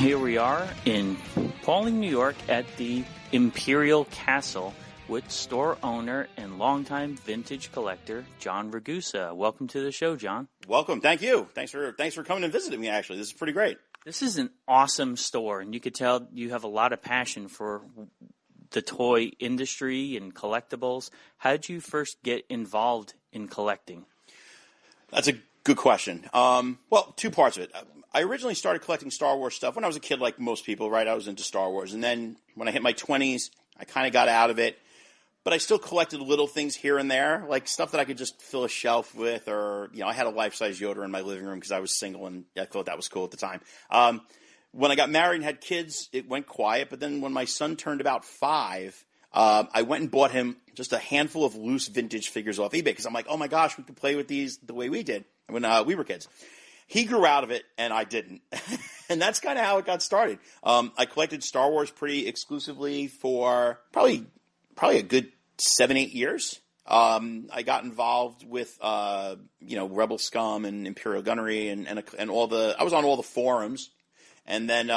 Here we are in Pawling, New York at the Imperial Castle with store owner and longtime vintage collector John Ragusa. Welcome to the show, John. Welcome. Thank you. Thanks for coming and visiting me, actually. This is pretty great. This is an awesome store, and you could tell you have a lot of passion for the toy industry and collectibles. How did you first get involved in collecting? That's a good question. Well, two parts of it. I originally started collecting Star Wars stuff when I was a kid, like most people, right? I was into Star Wars. And then when I hit my 20s, I kind of got out of it. But I still collected little things here and there, like stuff that I could just fill a shelf with, or, I had a life-size Yoda in my living room because I was single and I thought that was cool at the time. When I got married and had kids, it went quiet. But then when my son turned about 5, I went and bought him just a handful of loose vintage figures off eBay because I'm like, oh my gosh, we could play with these the way we did when we were kids. He grew out of it, and I didn't. And that's kind of how it got started. I collected Star Wars pretty exclusively for probably a good 7-8 years. I got involved with Rebel Scum and Imperial Gunnery and all the. I was on all the forums, and then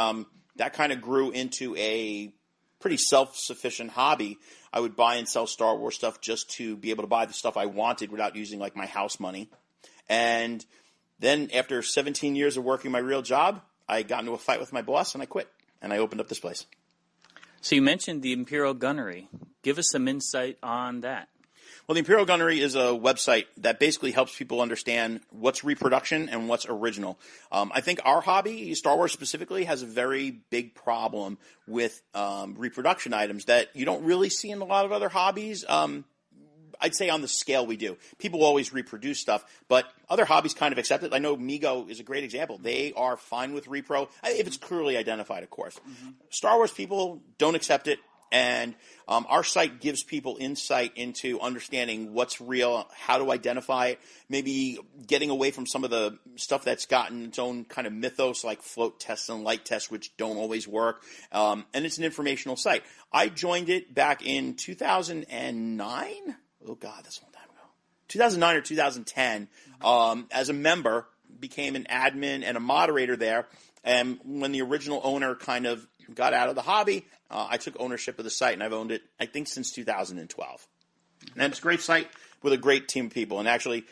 that kind of grew into a pretty self-sufficient hobby. I would buy and sell Star Wars stuff just to be able to buy the stuff I wanted without using like my house money. And then after 17 years of working my real job, I got into a fight with my boss and I quit. And I opened up this place. So you mentioned the Imperial Gunnery. Give us some insight on that. Well, the Imperial Gunnery is a website that basically helps people understand what's reproduction and what's original. I think our hobby, Star Wars specifically, has a very big problem with reproduction items that you don't really see in a lot of other hobbies. I'd say on the scale we do. People always reproduce stuff, but other hobbies kind of accept it. I know Mego is a great example. They are fine with repro, if it's clearly identified, of course. Mm-hmm. Star Wars people don't accept it, and our site gives people insight into understanding what's real, how to identify it, maybe getting away from some of the stuff that's gotten its own kind of mythos, like float tests and light tests, which don't always work. And it's an informational site. I joined it back in 2009. Oh, God, that's a long time ago. 2009 or 2010, as a member, became an admin and a moderator there. And when the original owner kind of got out of the hobby, I took ownership of the site, and I've owned it, I think, since 2012. And it's a great site with a great team of people. And actually,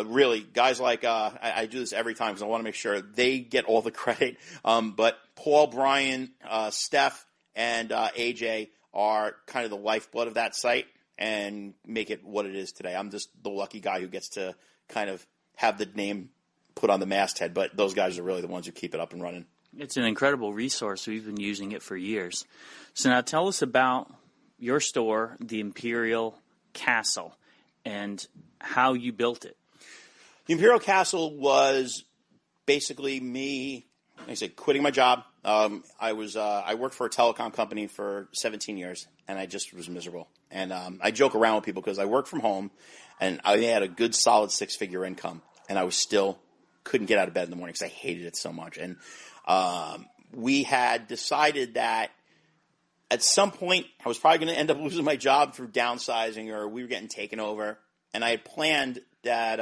really, guys like I do this every time because I want to make sure they get all the credit. But Paul, Brian, Steph, and AJ are kind of the lifeblood of that site and make it what it is today. I'm just the lucky guy who gets to kind of have the name put on the masthead, but those guys are really the ones who keep it up and running. It's an incredible resource. We've been using it for years. So now tell us about your store, the Imperial Castle, and how you built it. The Imperial Castle was basically me, like I said, quitting my job. I worked for a telecom company for 17 years, and I just was miserable. And I joke around with people because I worked from home, and I had a good, solid 6-figure income, and I was still couldn't get out of bed in the morning because I hated it so much. And we had decided that at some point I was probably going to end up losing my job through downsizing, or we were getting taken over. And I had planned that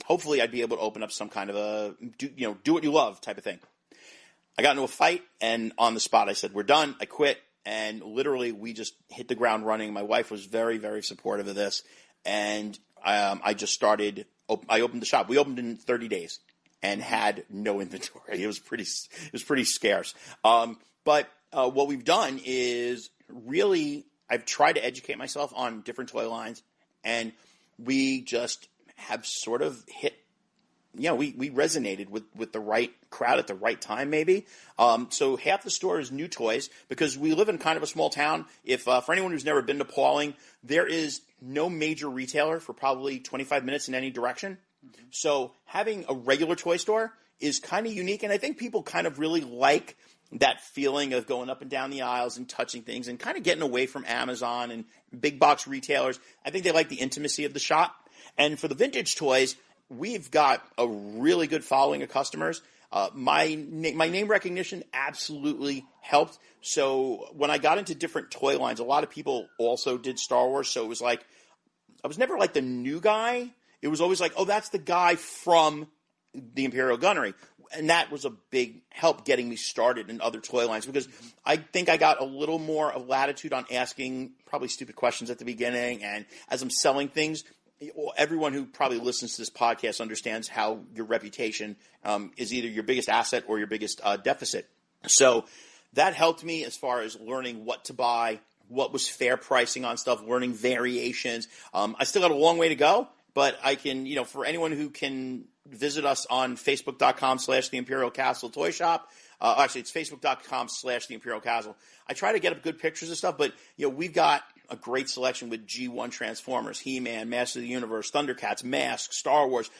hopefully I'd be able to open up some kind of a do what you love type of thing. I got into a fight, and on the spot I said, we're done. I quit. And literally, we just hit the ground running. My wife was very, very supportive of this. And I just started. I opened the shop. We opened in 30 days and had no inventory. It was pretty scarce. But what we've done is really, I've tried to educate myself on different toy lines, and we just have sort of hit. We resonated with the right crowd at the right time, maybe. So half the store is new toys because we live in kind of a small town. If for anyone who's never been to Pawling, there is no major retailer for probably 25 minutes in any direction. Mm-hmm. So having a regular toy store is kind of unique, and I think people kind of really like that feeling of going up and down the aisles and touching things and kind of getting away from Amazon and big box retailers. I think they like the intimacy of the shop. And for the vintage toys, we've got a really good following of customers. My name recognition absolutely helped. So when I got into different toy lines, a lot of people also did Star Wars. So it was like, I was never like the new guy. It was always like, oh, that's the guy from the Imperial Gunnery. and that was a big help getting me started in other toy lines, because I think I got a little more of latitude on asking probably stupid questions at the beginning. And as I'm selling things, everyone who probably listens to this podcast understands how your reputation is either your biggest asset or your biggest deficit. So that helped me as far as learning what to buy, what was fair pricing on stuff, learning variations. I still got a long way to go, but I can, for anyone who can visit us on Facebook.com/The Imperial Castle Toy Shop. Actually, it's Facebook.com/The Imperial Castle. I try to get up good pictures of stuff, but we've got a great selection with G1 Transformers, He-Man, Master of the Universe, Thundercats, Masks, Star Wars.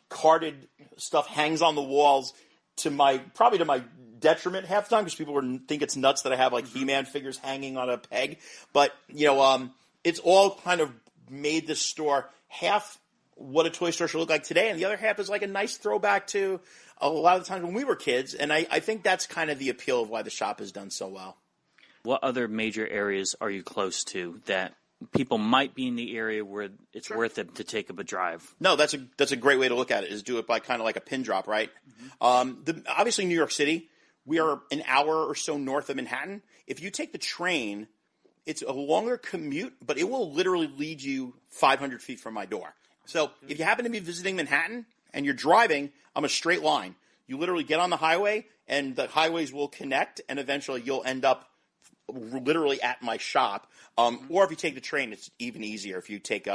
Carded stuff hangs on the walls probably to my detriment half the time, because people think it's nuts that I have like He-Man figures hanging on a peg. But it's all kind of made this store half what a toy store should look like today, and the other half is like a nice throwback to a lot of the times when we were kids. And I think that's kind of the appeal of why the shop has done so well. What other major areas are you close to that people might be in the area where it's worth it to take up a drive? No, that's a great way to look at it, is do it by kind of like a pin drop, right? Obviously, New York City, we are an hour or so north of Manhattan. If you take the train, it's a longer commute, but it will literally lead you 500 feet from my door. So if you happen to be visiting Manhattan and you're driving, I'm a straight line. You literally get on the highway, and the highways will connect, and eventually you'll end up literally at my shop. Or if you take the train, it's even easier if you take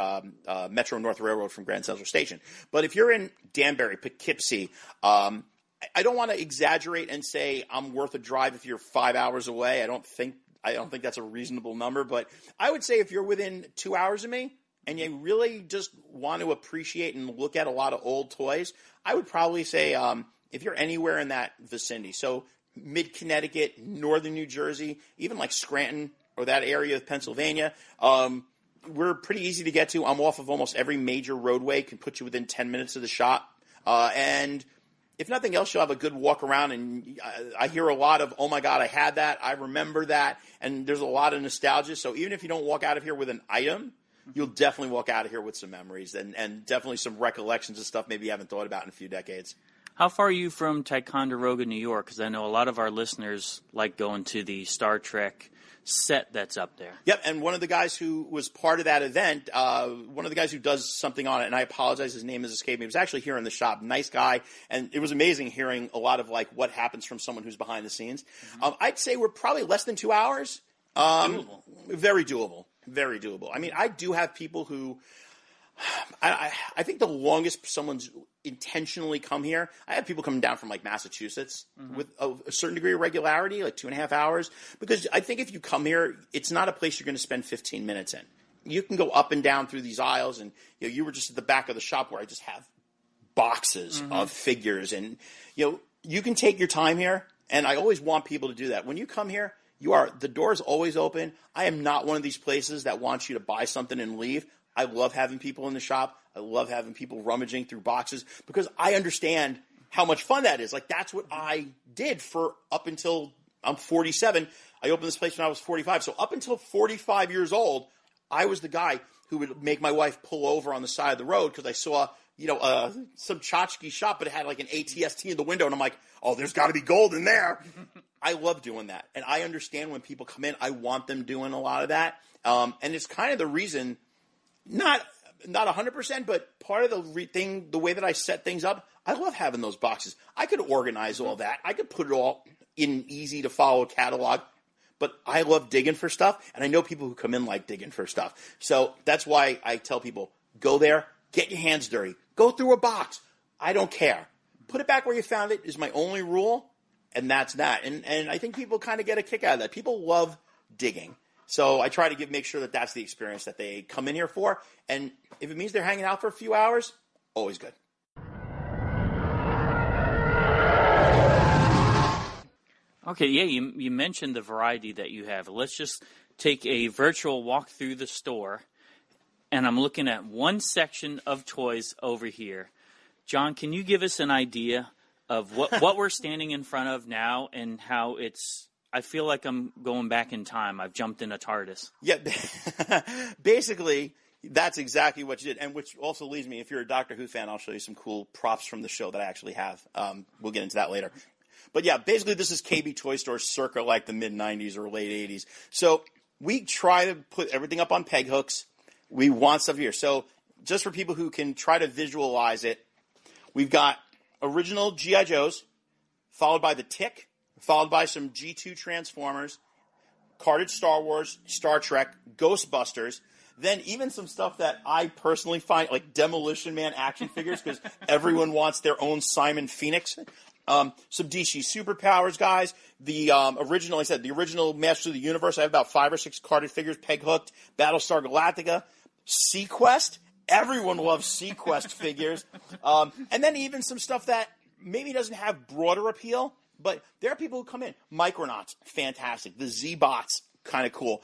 Metro North Railroad from Grand Central Station. But if you're in Danbury, Poughkeepsie, I don't want to exaggerate and say I'm worth a drive if you're 5 hours away. I don't think that's a reasonable number, but I would say if you're within 2 hours of me and you really just want to appreciate and look at a lot of old toys, I would probably say if you're anywhere in that vicinity. So mid-Connecticut, northern New Jersey, even like Scranton or that area of Pennsylvania, we're pretty easy to get to. I'm off of almost every major roadway, can put you within 10 minutes of the shop. And if nothing else, you'll have a good walk around, and I hear a lot of, oh my God, I had that, I remember that, and there's a lot of nostalgia. So even if you don't walk out of here with an item, you'll definitely walk out of here with some memories and definitely some recollections of stuff maybe you haven't thought about in a few decades. How far are you from Ticonderoga, New York? Because I know a lot of our listeners like going to the Star Trek set that's up there. Yep, and one of the guys who was part of that event, one of the guys who does something on it, and I apologize, his name has escaped me, he was actually here in the shop, nice guy, and it was amazing hearing a lot of like what happens from someone who's behind the scenes. I'd say we're probably less than 2 hours. Doable. Very doable. Very doable. I mean, I do have people who, I think the longest someone's intentionally come here, I have people coming down from like Massachusetts with a certain degree of regularity, like 2.5 hours, because I think if you come here, it's not a place you're going to spend 15 minutes in. You can go up and down through these aisles, and you were just at the back of the shop where I just have boxes of figures, and you can take your time here, and I always want people to do that. When you come here, the door's always open. I am not one of these places that wants you to buy something and leave. I love having people in the shop. I love having people rummaging through boxes, because I understand how much fun that is. Like, that's what I did for up until I'm 47. I opened this place when I was 45. So up until 45 years old, I was the guy who would make my wife pull over on the side of the road because I saw, some tchotchke shop, but it had like an ATST in the window. And I'm like, oh, there's got to be gold in there. I love doing that. And I understand when people come in, I want them doing a lot of that. And it's kind of the reason, not 100%, but part of the way that I set things up, I love having those boxes. I could organize all that. I could put it all in an easy to follow catalog, but I love digging for stuff, and I know people who come in like digging for stuff. So that's why I tell people, go there, get your hands dirty, go through a box. I don't care. Put it back where you found it is my only rule, and that's that. And I think people kind of get a kick out of that. People love digging. So I try to make sure that that's the experience that they come in here for. And if it means they're hanging out for a few hours, always good. Okay, yeah, you mentioned the variety that you have. Let's just take a virtual walk through the store, and I'm looking at one section of toys over here. John, can you give us an idea of what we're standing in front of now and how it's... I feel like I'm going back in time. I've jumped in a TARDIS. Yeah, basically, That's exactly what you did, and which also leads me, if you're a Doctor Who fan, I'll show you some cool props from the show that I actually have. We'll get into that later. But yeah, basically this is KB Toy Store circa like the mid-90s or late 80s. So we try to put everything up on peg hooks. We want stuff here. So just for people who can try to visualize it, we've got original G.I. Joes, followed by the Tick, followed by some G2 Transformers, carded Star Wars, Star Trek, Ghostbusters, then even some stuff that I personally find, like Demolition Man action figures, because everyone wants their own Simon Phoenix. Some DC Superpowers guys. The original, like I said, the original Masters of the Universe. I have about 5 or 6 carded figures, peg hooked. Battlestar Galactica, Sequest. Everyone loves Sequest figures. And then even some stuff that maybe doesn't have broader appeal, but there are people who come in. Micronauts, fantastic. The Z-Bots, kind of cool.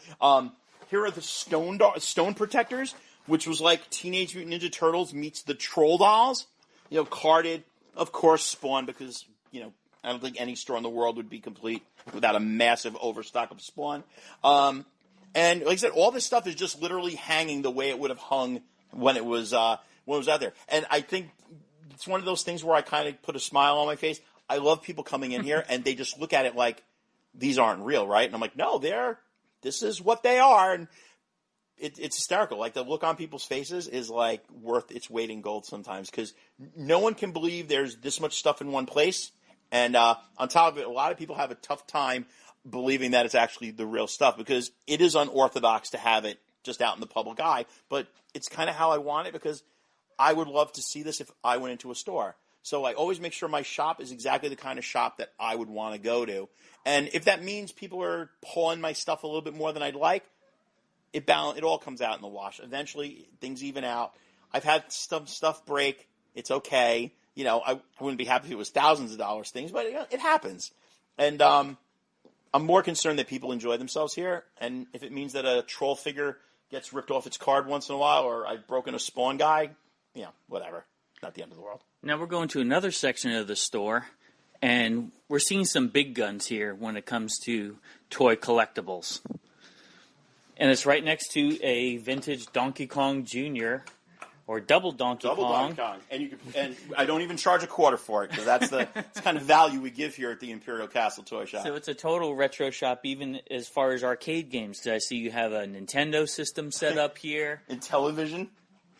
Here are the Stone Protectors, which was like Teenage Mutant Ninja Turtles meets the Troll Dolls. You know, carded, of course, Spawn, because, you know, I don't think any store in the world would be complete without a massive overstock of Spawn. And like I said, all this stuff is just literally hanging the way it would have hung when it was out there. And I think it's one of those things where I kind of put a smile on my face. I love people coming in here and they just look at it like, these aren't real, right? And I'm like, no, this is what they are. And it's hysterical. Like, the look on people's faces is like worth its weight in gold sometimes, because no one can believe there's this much stuff in one place. And on top of it, a lot of people have a tough time believing that it's actually the real stuff, because it is unorthodox to have it just out in the public eye. But it's kind of how I want it, because I would love to see this if I went into a store. So I always make sure my shop is exactly the kind of shop that I would want to go to. And if that means people are pulling my stuff a little bit more than I'd like, it all comes out in the wash. Eventually, things even out. I've had some stuff break. It's okay. You know, I wouldn't be happy if it was thousands of dollars things, but it happens. And I'm more concerned that people enjoy themselves here. And if it means that a troll figure gets ripped off its card once in a while, or I've broken a Spawn guy, you know, whatever. Not the end of the world. Now we're going to another section of the store, and we're seeing some big guns here when it comes to toy collectibles. And it's right next to a vintage Donkey Kong Jr. or Double Donkey Kong. And I don't even charge a quarter for it, because that's the kind of value we give here at the Imperial Castle Toy Shop. So it's a total retro shop, even as far as arcade games. I see you have a Nintendo system set up here. And television.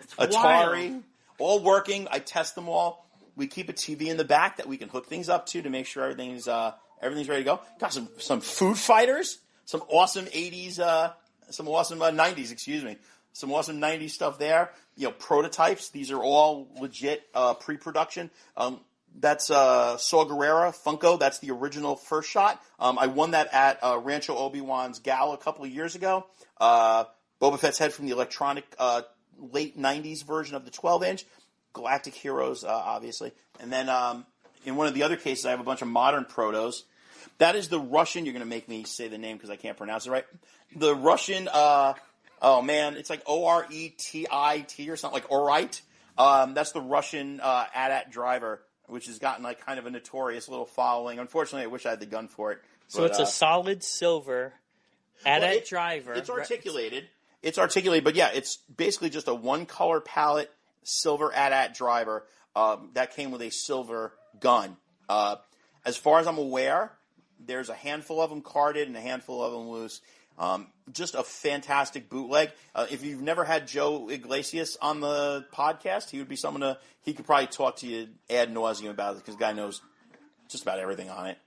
It's Atari. wild. All working. I test them all. We keep a TV in the back that we can hook things up to make sure everything's ready to go. Got some Food Fighters, some awesome 80s, some awesome 90s, excuse me. Some awesome 90s stuff there. You know, prototypes. These are all legit pre-production. That's Saw Gerrera Funko. That's the original first shot. I won that at Rancho Obi-Wan's Gala a couple of years ago. Boba Fett's head from the electronic late 90s version of the 12-inch. Galactic Heroes, obviously. And then in one of the other cases, I have a bunch of modern protos. That is the Russian. You're going to make me say the name because I can't pronounce it right. The Russian, oh man, it's like O-R-E-T-I-T or something, like Orite. That's the Russian AT-AT driver, which has gotten like kind of a notorious little following. Unfortunately, I wish I had the gun for it. So it's a solid silver AT-AT driver. It's articulated. It's articulated, but yeah, it's basically just a one-color palette silver AT-AT driver that came with a silver gun. As far as I'm aware, there's a handful of them carded and a handful of them loose. Just a fantastic bootleg. If you've never had Joe Iglesias on the podcast, he would be someone he could probably talk to you ad nauseum about it, because the guy knows just about everything on it.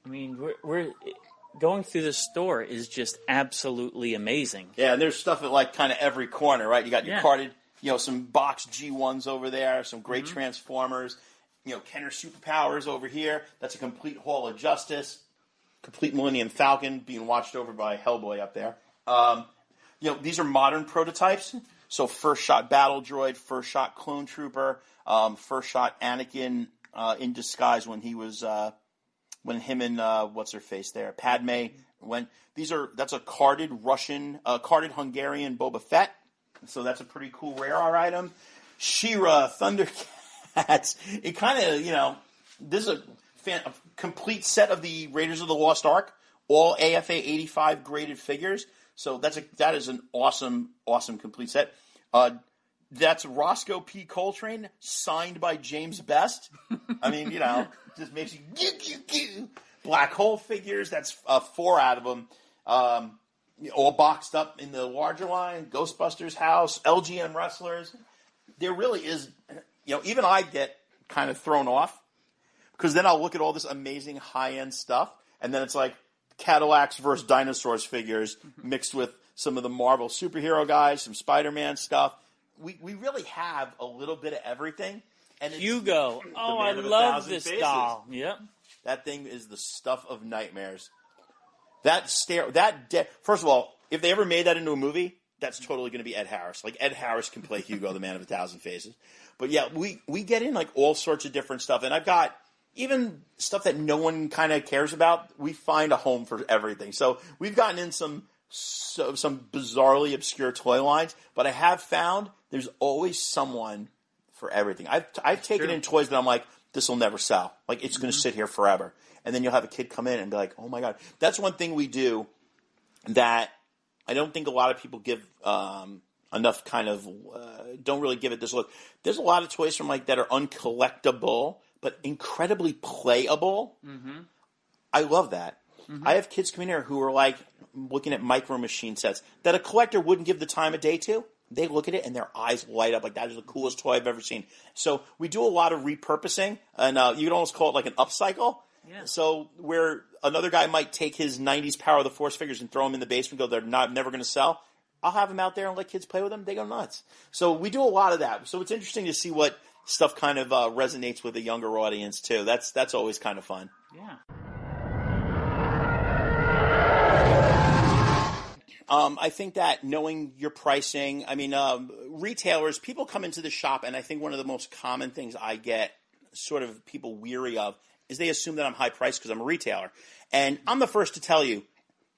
I mean, we're going through the store is just absolutely amazing. Yeah, and there's stuff at like kind of every corner, right? You got your carded, you know, some box G1s over there, some great Transformers, you know, Kenner Superpowers over here. That's a complete Hall of Justice. Complete Millennium Falcon being watched over by Hellboy up there. You know, these are modern prototypes. So first shot Battle Droid, first shot Clone Trooper, first shot Anakin in disguise when he was when him and what's her face there, Padme went. That's a carded Russian, carded Hungarian Boba Fett. So that's a pretty cool rare item. She-Ra, Thundercats. It kind of, you know, this is a complete set of the Raiders of the Lost Ark, all AFA 85 graded figures. So that is an awesome complete set. That's Roscoe P. Coltrane, signed by James Best. I mean, just makes you goo. Black hole figures. That's 4 out of them. All boxed up in the larger line. Ghostbusters house, LGN wrestlers. There really is, even I get kind of thrown off because then I'll look at all this amazing high-end stuff, and then it's like Cadillacs versus dinosaurs figures mixed with some of the Marvel superhero guys, some Spider-Man stuff. We really have a little bit of everything. And Hugo. Oh, I love this doll. Yep. That thing is the stuff of nightmares. First of all, if they ever made that into a movie, that's totally going to be Ed Harris. Like, Ed Harris can play Hugo, the Man of 1,000 Faces. But yeah, we get in like all sorts of different stuff. And I've got even stuff that no one kind of cares about. We find a home for everything. So we've gotten in some bizarrely obscure toy lines, but I have found there's always someone for everything. I've taken in toys that I'm like, this will never sell. Like, it's going to sit here forever. And then you'll have a kid come in and be like, oh my God. That's one thing we do that I don't think a lot of people give enough kind of, don't really give it this look. There's a lot of toys from that are uncollectible, but incredibly playable. Mm-hmm. I love that. Mm-hmm. I have kids come in here who are looking at Micro Machine sets that a collector wouldn't give the time of day to. They look at it and their eyes light up like that is the coolest toy I've ever seen. So we do a lot of repurposing, and you could almost call it like an upcycle. Yeah. So where another guy might take his 90s Power of the Force figures and throw them in the basement and go, they're never going to sell. I'll have them out there and let kids play with them. They go nuts. So we do a lot of that. So it's interesting to see what stuff kind of resonates with a younger audience too. That's always kind of fun. Yeah. I think that knowing your pricing, retailers, people come into the shop, and I think one of the most common things I get sort of people weary of is they assume that I'm high priced because I'm a retailer. And I'm the first to tell you,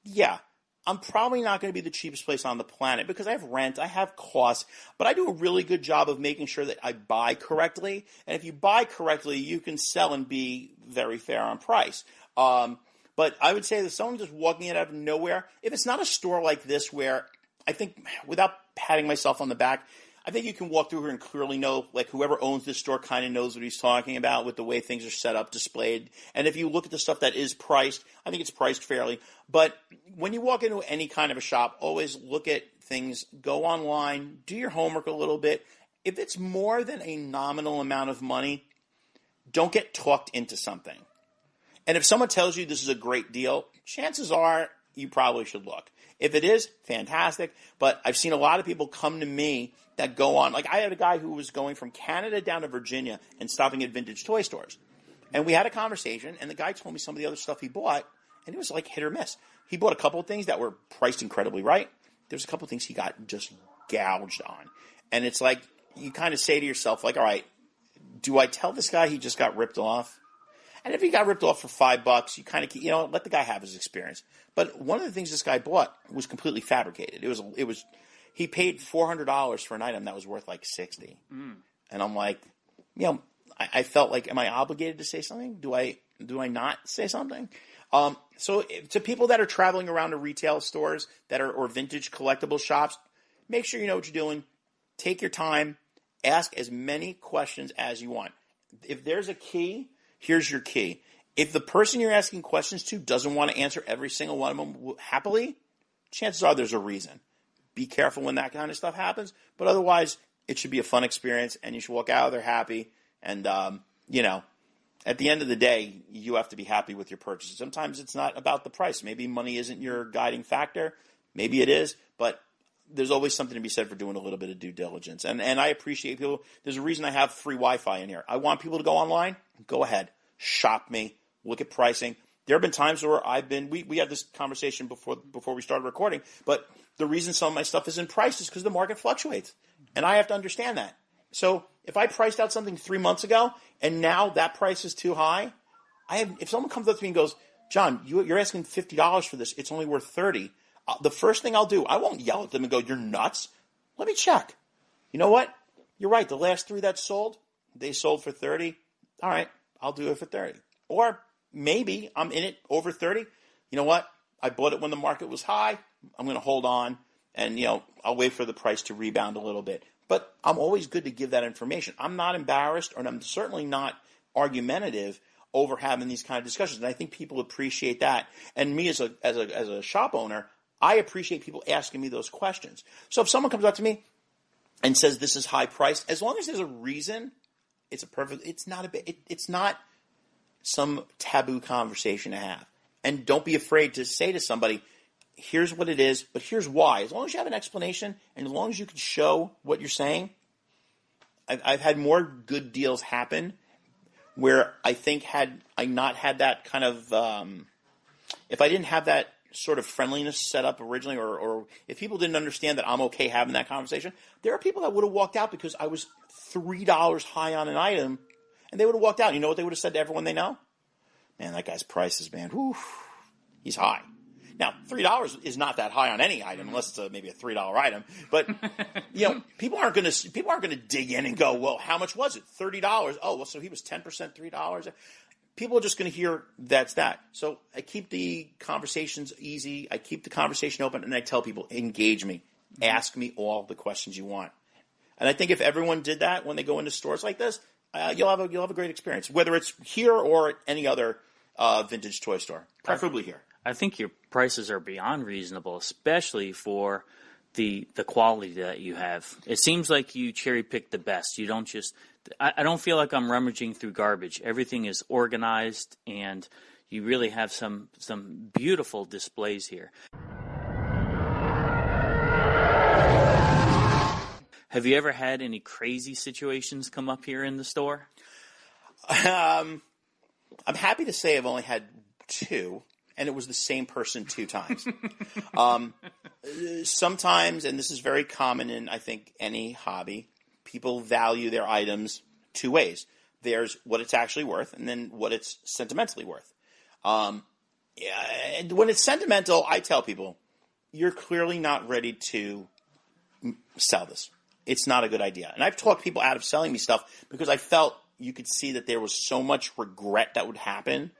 yeah, I'm probably not going to be the cheapest place on the planet because I have rent, I have costs, but I do a really good job of making sure that I buy correctly. And if you buy correctly, you can sell and be very fair on price. But I would say that someone just walking in out of nowhere, if it's not a store like this where I think, without patting myself on the back, I think you can walk through here and clearly know, whoever owns this store kind of knows what he's talking about with the way things are set up, displayed. And if you look at the stuff that is priced, I think it's priced fairly. But when you walk into any kind of a shop, always look at things, go online, do your homework a little bit. If it's more than a nominal amount of money, don't get talked into something. And if someone tells you this is a great deal, chances are you probably should look. If it is, fantastic. But I've seen a lot of people come to me that go on. I had a guy who was going from Canada down to Virginia and stopping at vintage toy stores. And we had a conversation, and the guy told me some of the other stuff he bought, and it was hit or miss. He bought a couple of things that were priced incredibly right. There's a couple of things he got just gouged on. And it's you kind of say to yourself, all right, do I tell this guy he just got ripped off? And if he got ripped off for $5, you kind of let the guy have his experience. But one of the things this guy bought was completely fabricated. He paid $400 for an item that was worth $60. And I'm I felt am I obligated to say something? Do I not say something? So to people that are traveling around to retail stores or vintage collectible shops, make sure you know what you're doing. Take your time. Ask as many questions as you want. If there's a key, here's your key. If the person you're asking questions to doesn't want to answer every single one of them happily, chances are there's a reason. Be careful when that kind of stuff happens. But otherwise, it should be a fun experience, and you should walk out of there happy. And, at the end of the day, you have to be happy with your purchases. Sometimes it's not about the price. Maybe money isn't your guiding factor. Maybe it is. But there's always something to be said for doing a little bit of due diligence. And I appreciate people. There's a reason I have free Wi-Fi in here. I want people to go online. Go ahead. Shop me. Look at pricing. There have been times where we had this conversation before we started recording, but the reason some of my stuff isn't priced is because the market fluctuates. And I have to understand that. So if I priced out something 3 months ago and now that price is too high, if someone comes up to me and goes, John, you're asking $50 for this, it's only worth $30. The first thing I'll do, I won't yell at them and go, you're nuts. Let me check. You know what? You're right. The last 3 that sold, they sold for $30. All right, I'll do it for $30. Or maybe I'm in it over $30. You know what? I bought it when the market was high. I'm going to hold on. And, I'll wait for the price to rebound a little bit. But I'm always good to give that information. I'm not embarrassed, and I'm certainly not argumentative over having these kind of discussions. And I think people appreciate that. And me as a shop owner, I appreciate people asking me those questions. So if someone comes up to me and says this is high priced, as long as there's a reason, it's not some taboo conversation to have. And don't be afraid to say to somebody, here's what it is, but here's why. As long as you have an explanation and as long as you can show what you're saying, I've had more good deals happen where I think had I not had that kind of, if I didn't have that sort of friendliness set up originally, or if people didn't understand that I'm okay having that conversation, there are people that would have walked out because I was $3 high on an item, and they would have walked out. You know what they would have said to everyone they know? Man, that guy's prices, man, whew, he's high. Now, $3 is not that high on any item, unless it's maybe a $3 item. But people aren't going to dig in and go, well, how much was it? $30. Oh, well, so he was 10% $3. People are just going to hear that's that. So I keep the conversations easy. I keep the conversation open, and I tell people, engage me, ask me all the questions you want. And I think if everyone did that when they go into stores like this, you'll have a great experience, whether it's here or at any other vintage toy store, preferably here. I think your prices are beyond reasonable, especially for the quality that you have. It seems like you cherry pick the best. You don't just. I don't feel like I'm rummaging through garbage. Everything is organized, and you really have some beautiful displays here. Have you ever had any crazy situations come up here in the store? I'm happy to say I've only had 2. And it was the same person 2 times. Sometimes, and this is very common in, I think, any hobby, people value their items 2 ways. There's what it's actually worth, and then what it's sentimentally worth. And when it's sentimental, I tell people, you're clearly not ready to sell this. It's not a good idea. And I've talked people out of selling me stuff because I felt you could see that there was so much regret that would happen.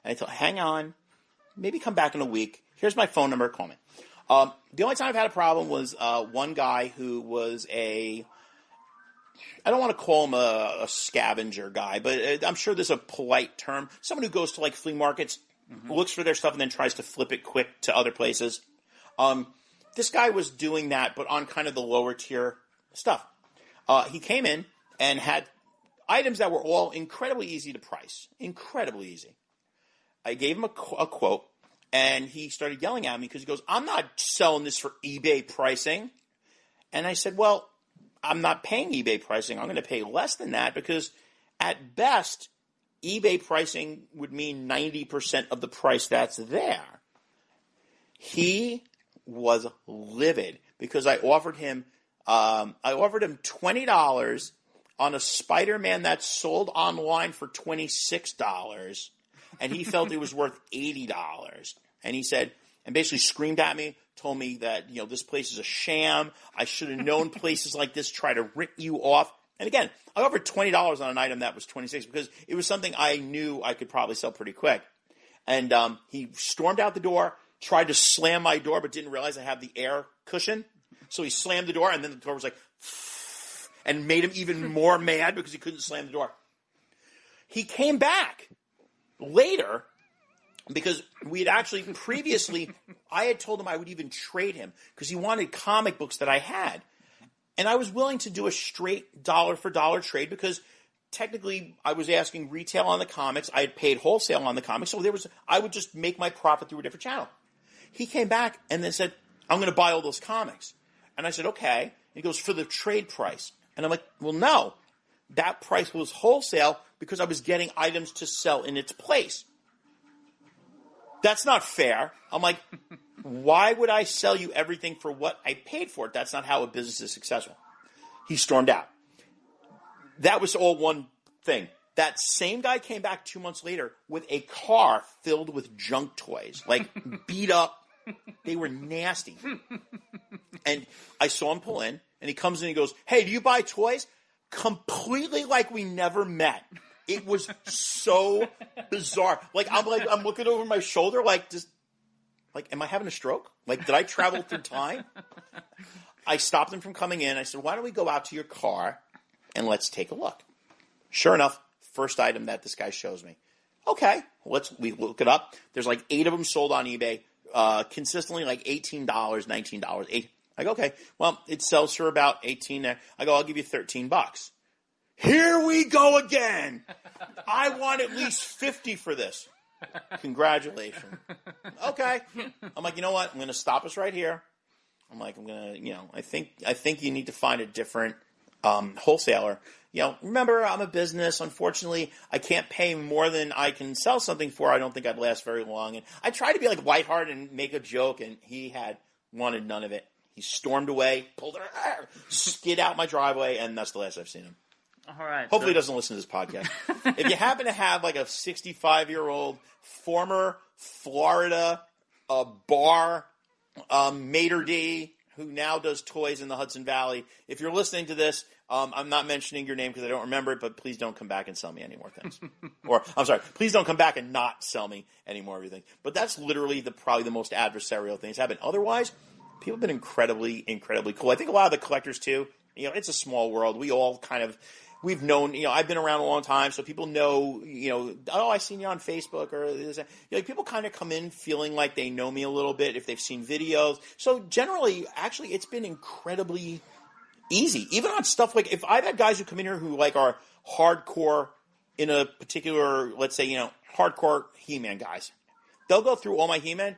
And I thought, hang on. Maybe come back in a week. Here's my phone number. Call me. The only time I've had a problem was one guy who was I don't want to call him a scavenger guy, but I'm sure there's a polite term. Someone who goes to like flea markets, looks for their stuff, and then tries to flip it quick to other places. This guy was doing that, but on kind of the lower tier stuff. He came in and had items that were all incredibly easy to price. Incredibly easy. I gave him a quote, and he started yelling at me because he goes, I'm not selling this for eBay pricing. And I said, well, I'm not paying eBay pricing. I'm going to pay less than that because at best, eBay pricing would mean 90% of the price that's there. He was livid because I offered him $20 on a Spider-Man that's sold online for $26. And he felt it was worth $80. And he said, and basically screamed at me, told me that, this place is a sham. I should have known places like this try to rip you off. And again, I offered $20 on an item that was $26 because it was something I knew I could probably sell pretty quick. And he stormed out the door, tried to slam my door, but didn't realize I have the air cushion. So he slammed the door, and then the door was like, and made him even more mad because he couldn't slam the door. He came back later, because we had actually previously, I had told him I would even trade him because he wanted comic books that I had. And I was willing to do a straight dollar for dollar trade because technically I was asking retail on the comics. I had paid wholesale on the comics. So I would just make my profit through a different channel. He came back and then said, I'm going to buy all those comics. And I said, okay. And he goes, for the trade price. And I'm like, well, no. That price was wholesale because I was getting items to sell in its place. That's not fair. I'm like, why would I sell you everything for what I paid for it? That's not how a business is successful. He stormed out. That was all one thing. That same guy came back 2 months later with a car filled with junk toys, like beat up. They were nasty. And I saw him pull in, and he comes in and he goes, hey, do you buy toys? Completely like we never met. It was so bizarre. I'm looking over my shoulder, like, just, Like, am I having a stroke? Like, did I travel through time? I stopped him from coming in. I said, why don't we go out to your car and let's take a look? Sure enough, first item that this guy shows me. Okay, we look it up. There's like 8 of them sold on eBay, consistently like $18, $19. I go, okay, well, it sells for about $18. I go, I'll give you $13. Here we go again. I want at least $50 for this. Congratulations. Okay. I'm like, you know what? I'm going to stop us right here. I'm like, I think you need to find a different wholesaler. Remember, I'm a business. Unfortunately, I can't pay more than I can sell something for. I don't think I'd last very long. And I tried to be like lighthearted and make a joke, and he wanted none of it. He stormed away, pulled her, skid out my driveway, and that's the last I've seen him. All right. Hopefully he doesn't listen to this podcast. If you happen to have like a 65-year-old former Florida bar maitre d' who now does toys in the Hudson Valley, if you're listening to this, I'm not mentioning your name because I don't remember it, but please don't come back and sell me any more things. Or, I'm sorry, please don't come back and not sell me any more of your things. But that's literally probably the most adversarial thing that's happened. Otherwise, people have been incredibly, incredibly cool. I think a lot of the collectors, too, it's a small world. We all we've known, I've been around a long time, so people know, oh, I seen you on Facebook or this. People kind of come in feeling like they know me a little bit if they've seen videos. So generally, actually, it's been incredibly easy. Even on stuff like, if I've had guys who come in here who are hardcore in a particular, let's say, hardcore He-Man guys, they'll go through all my He-Man.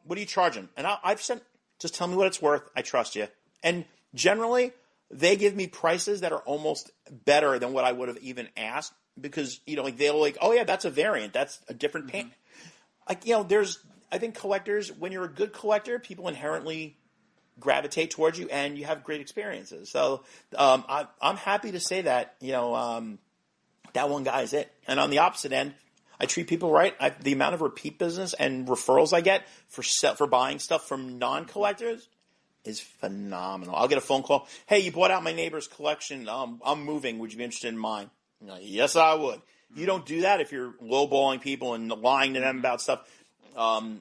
What are you charging? And I've said, just tell me what it's worth. I trust you. And generally, they give me prices that are almost better than what I would have even asked because, they'll oh yeah, that's a variant. That's a different paint. I think collectors, when you're a good collector, people inherently gravitate towards you and you have great experiences. So, I'm happy to say that, that one guy is it. And on the opposite end, I treat people right. The amount of repeat business and referrals I get for buying stuff from non-collectors is phenomenal. I'll get a phone call. Hey, you bought out my neighbor's collection. I'm moving. Would you be interested in mine? Yes, I would. You don't do that if you're lowballing people and lying to them about stuff.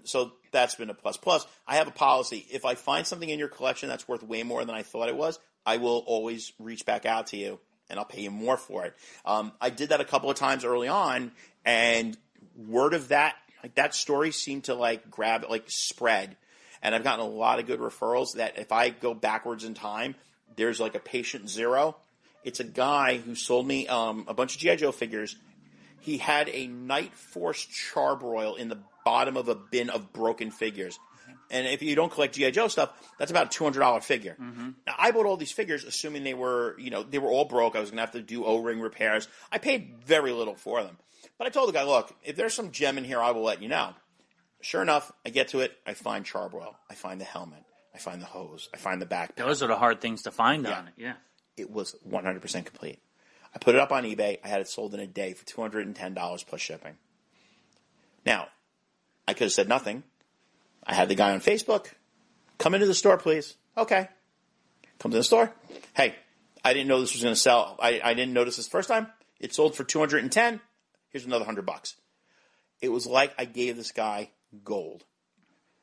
So that's been a plus. Plus, I have a policy. If I find something in your collection that's worth way more than I thought it was, I will always reach back out to you, and I'll pay you more for it. I did that a couple of times early on, and word of that, that story seemed to spread. And I've gotten a lot of good referrals that if I go backwards in time, there's a patient zero. It's a guy who sold me a bunch of G.I. Joe figures. He had a Night Force Charbroil in the bottom of a bin of broken figures. And if you don't collect G.I. Joe stuff, that's about a $200 figure. Mm-hmm. Now, I bought all these figures assuming they were all broke. I was going to have to do O-ring repairs. I paid very little for them. But I told the guy, look, if there's some gem in here, I will let you know. Sure enough, I get to it. I find Charbroil. I find the helmet. I find the hose. I find the backpack. Those are the hard things to find on it. Yeah. It was 100% complete. I put it up on eBay. I had it sold in a day for $210 plus shipping. Now, I could have said nothing. I had the guy on Facebook. Come into the store, please. Okay. Come to the store. Hey, I didn't know this was going to sell. I didn't notice this first time. It sold for $210. Here's another $100. It was like I gave this guy gold.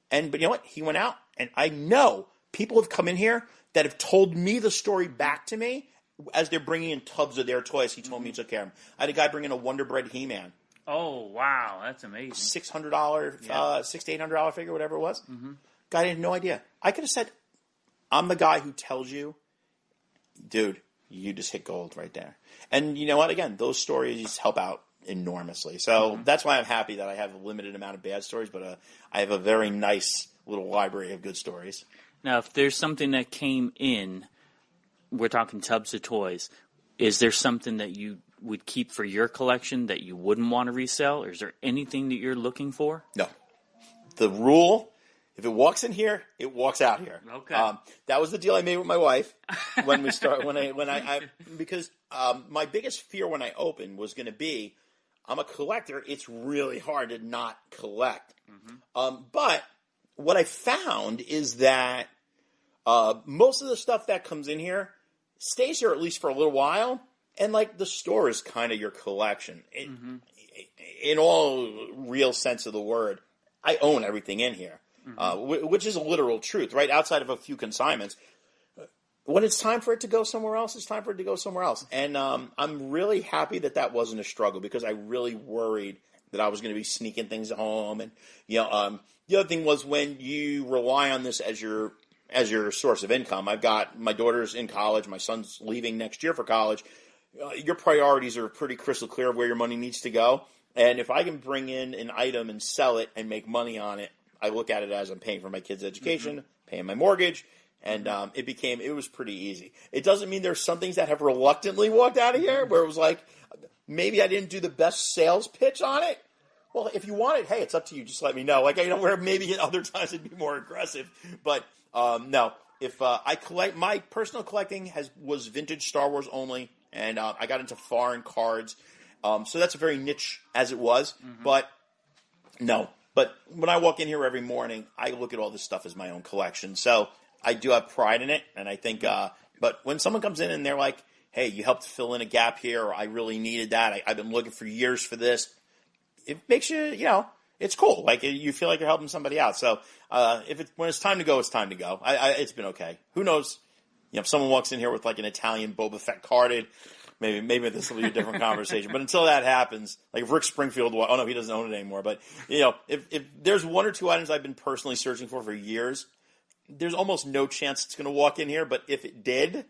But you know what? He went out, and I know people have come in here that have told me the story back to me as they're bringing in tubs of their toys. He told me he took care of them. I had a guy bring in a Wonder Bread He-Man. Oh, wow. That's amazing. $600, $600 to $800 figure, whatever it was. Mm-hmm. Guy had no idea. I could have said, I'm the guy who tells you, dude, you just hit gold right there. And you know what? Again, those stories help out enormously. So that's why I'm happy that I have a limited amount of bad stories, but I have a very nice little library of good stories. Now, if there's something that came in, we're talking tubs of toys, is there something that you would keep for your collection that you wouldn't want to resell? Or is there anything that you're looking for? No. The rule, if it walks in here, it walks out here. Okay. That was the deal I made with my wife when we start. Because my biggest fear when I opened was going to be, I'm a collector. It's really hard to not collect. Mm-hmm. But what I found is that most of the stuff that comes in here stays here at least for a little while, and the store is kind of your collection. In all real sense of the word, I own everything in here. which is a literal truth, right? Outside of a few consignments. When it's time for it to go somewhere else, it's time for it to go somewhere else. And I'm really happy that wasn't a struggle, because I really worried that I was going to be sneaking things at home. And the other thing was, when you rely on this as your source of income. I've got my daughter's in college, my son's leaving next year for college. Your priorities are pretty crystal clear of where your money needs to go. And if I can bring in an item and sell it and make money on it, I look at it as I'm paying for my kids' education, paying my mortgage. And it was pretty easy. It doesn't mean there's some things that have reluctantly walked out of here where it was like, maybe I didn't do the best sales pitch on it. Well, if you want it, hey, it's up to you. Just let me know. Like, where maybe at other times it'd be more aggressive. But no, if I collect, my personal collecting was vintage Star Wars only, and I got into foreign cards. So that's a very niche as it was. But no. But when I walk in here every morning, I look at all this stuff as my own collection. So I do have pride in it, and I think, but when someone comes in and they're like, hey, you helped fill in a gap here, or I really needed that, I've been looking for years for this, it makes you, it's cool. Like, you feel like you're helping somebody out. So when it's time to go, it's time to go. It's been okay. Who knows? If someone walks in here with like an Italian Boba Fett carded, maybe this will be a different conversation. But until that happens, like if Rick Springfield, oh no, he doesn't own it anymore. But if there's one or two items I've been personally searching for years, there's almost no chance it's going to walk in here, but if it did,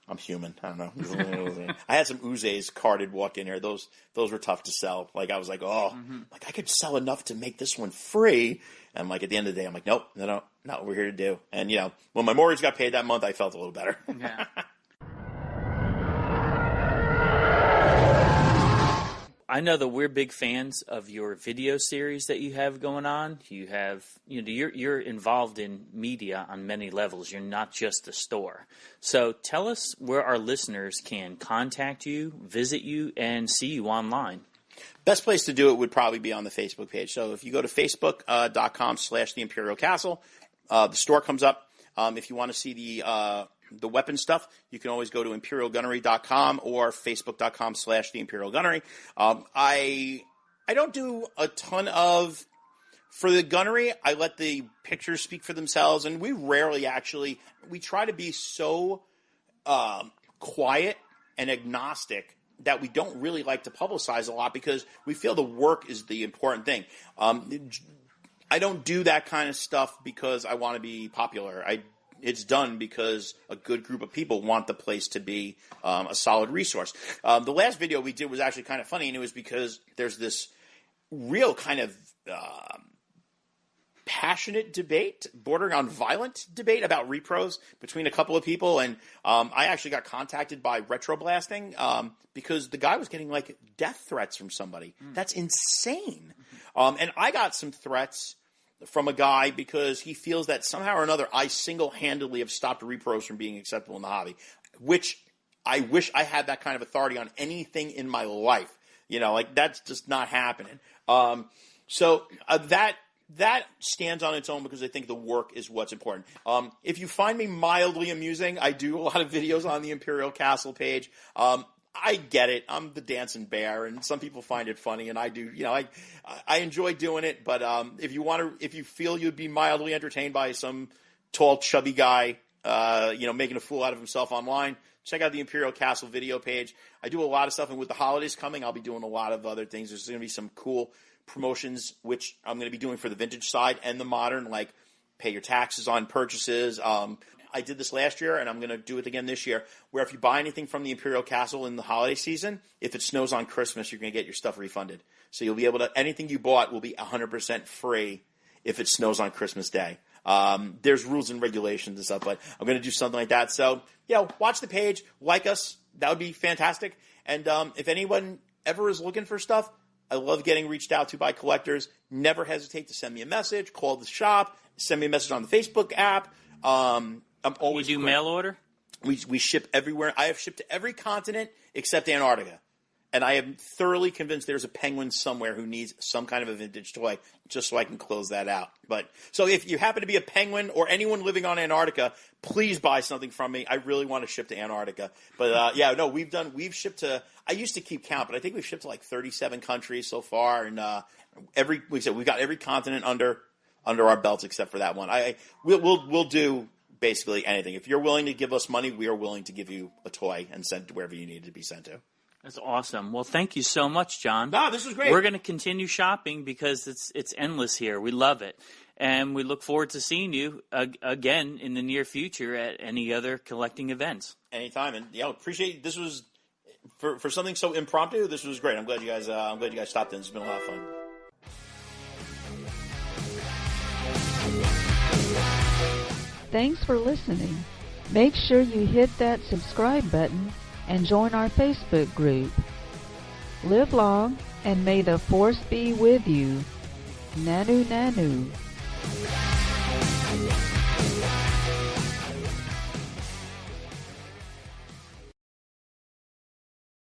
I'm human. I don't know. I had some Uzes carded walk in here. Those were tough to sell. Like, I was like, like I could sell enough to make this one free. And like, at the end of the day, I'm like, nope, not what we're here to do. And when my mortgage got paid that month, I felt a little better. Yeah. I know that we're big fans of your video series that you have going on. You have, you're involved in media on many levels. You're not just a store. So tell us where our listeners can contact you, visit you, and see you online. Best place to do it would probably be on the Facebook page. So if you go to facebook.com/the Imperial Castle, the store comes up. If you want to see the weapon stuff, you can always go to imperialgunnery.com or facebook.com/the Imperial Gunnery. I don't do a ton of, for the gunnery, I let the pictures speak for themselves, and we rarely we try to be so quiet and agnostic that we don't really like to publicize a lot, because we feel the work is the important thing. I don't do that kind of stuff because I want to be popular. It's done because a good group of people want the place to be a solid resource. The last video we did was actually kind of funny, and it was because there's this real kind of passionate debate, bordering on violent debate about repros between a couple of people. And I actually got contacted by Retroblasting because the guy was getting like death threats from somebody. That's insane. And I got some threats from a guy because he feels that somehow or another I single-handedly have stopped repros from being acceptable in the hobby, which I wish I had that kind of authority on anything in my life. Like, that's just not happening. So that stands on its own, because I think the work is what's important. If you find me mildly amusing, I do a lot of videos on the Imperial Castle page. I get it. I'm the dancing bear, and some people find it funny, and I do. I enjoy doing it. But if you feel you'd be mildly entertained by some tall, chubby guy, making a fool out of himself online, check out the Imperial Castle video page. I do a lot of stuff, and with the holidays coming, I'll be doing a lot of other things. There's going to be some cool promotions, which I'm going to be doing for the vintage side and the modern, like pay your taxes on purchases. I did this last year, and I'm going to do it again this year, where if you buy anything from the Imperial Castle in the holiday season, if it snows on Christmas, you're going to get your stuff refunded. So you'll be able to, anything you bought will be 100% free if it snows on Christmas Day. There's rules and regulations and stuff, but I'm going to do something like that. So, watch the page, like us. That would be fantastic. And if anyone ever is looking for stuff, I love getting reached out to by collectors. Never hesitate to send me a message, call the shop, send me a message on the Facebook app. I'm always. You do mail order? We ship everywhere. I have shipped to every continent except Antarctica. And I am thoroughly convinced there's a penguin somewhere who needs some kind of a vintage toy, just so I can close that out. But so if you happen to be a penguin or anyone living on Antarctica, please buy something from me. I really want to ship to Antarctica. But we've shipped to, I used to keep count, but I think we've shipped to like 37 countries so far. And we've got every continent under under our belts except for that one. We'll do basically anything. If you're willing to give us money, we are willing to give you a toy and send to wherever you need it to be sent to. That's awesome. Well, thank you so much, John. No, this was great. We're going to continue shopping because it's endless here. We love it. And we look forward to seeing you again in the near future at any other collecting events. Anytime. And appreciate this was for something so impromptu. This was great. I'm glad you guys stopped in. It's been a lot of fun. Thanks for listening. Make sure you hit that subscribe button and join our Facebook group. Live long and may the force be with you. Nanu Nanu.